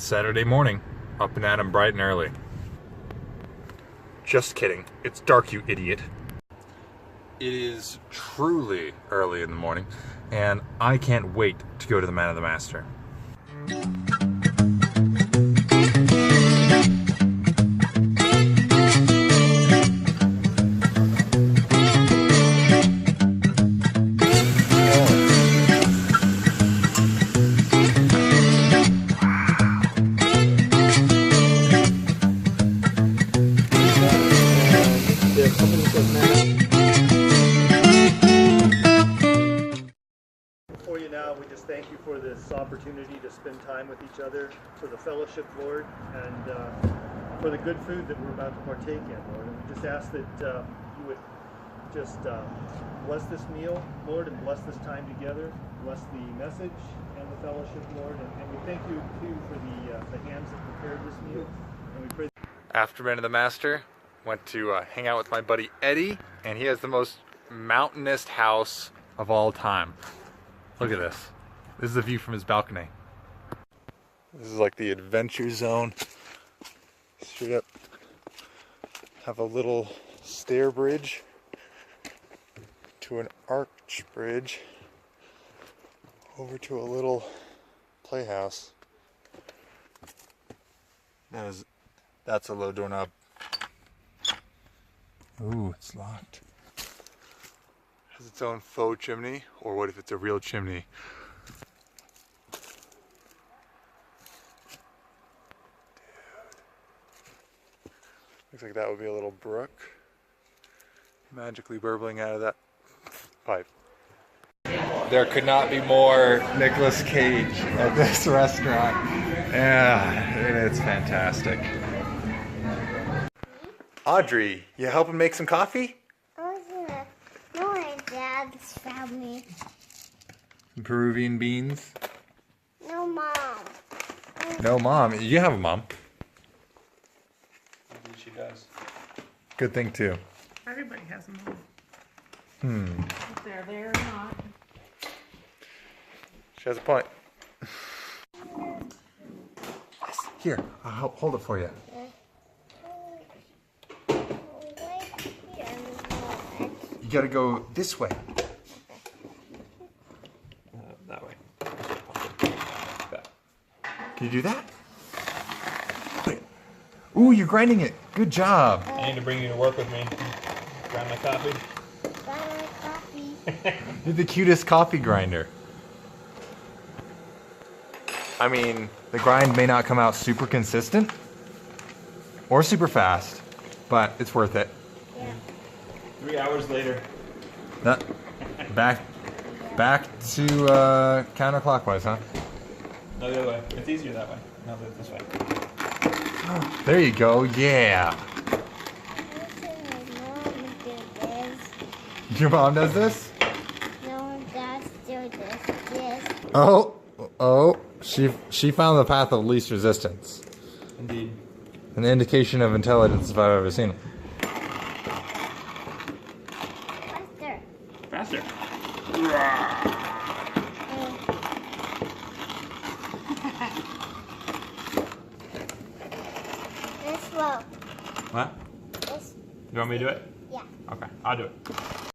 Saturday morning, up and at 'em bright and early. Just kidding. It's dark, you idiot. It is truly early in the morning, and I can't wait to go to the Man of the Master. For you now, we just thank you for this opportunity to spend time with each other, for the fellowship, Lord, and for the good food that we're about to partake in, Lord. And we just ask that you would just bless this meal, Lord, and bless this time together. Bless the message and the fellowship, Lord. And we thank you, too, for the hands that prepared this meal. And we pray. After Man of the Master, went to hang out with my buddy Eddie, and he has the most mountainous house of all time. Look at this. This is the view from his balcony. This is like the adventure zone. Straight up. Have a little stair bridge to an arch bridge over to a little playhouse. That's a low doorknob. Ooh, it's locked. Has its own faux chimney, or what if it's a real chimney? Dude. Looks like that would be a little brook magically burbling out of that pipe. There could not be more Nicolas Cage at this restaurant. Yeah, it's fantastic. Audrey, you helping make some coffee? Oh yeah. No, my dad's family. Some Peruvian beans? No, Mom. No mom. You have a mom. Indeed, she does. Good thing too. Everybody has a mom. If they're there or not. She has a point. Here, I'll hold it for you. You gotta go this way. That way. Can you do that? Ooh, you're grinding it. Good job. I need to bring you to work with me. Grind my coffee. You're the cutest coffee grinder. I mean, the grind may not come out super consistent or super fast, but it's worth it. Yeah. 3 hours later. Back to counterclockwise, huh? No, the other way. It's easier that way. No, this way. There you go. Yeah. Your mom does this? No, Dad still does this. Oh, she found the path of least resistance. Indeed. An indication of intelligence if I've ever seen it. Faster. This slow. What? This. You want me to do it? Yeah. Okay, I'll do it.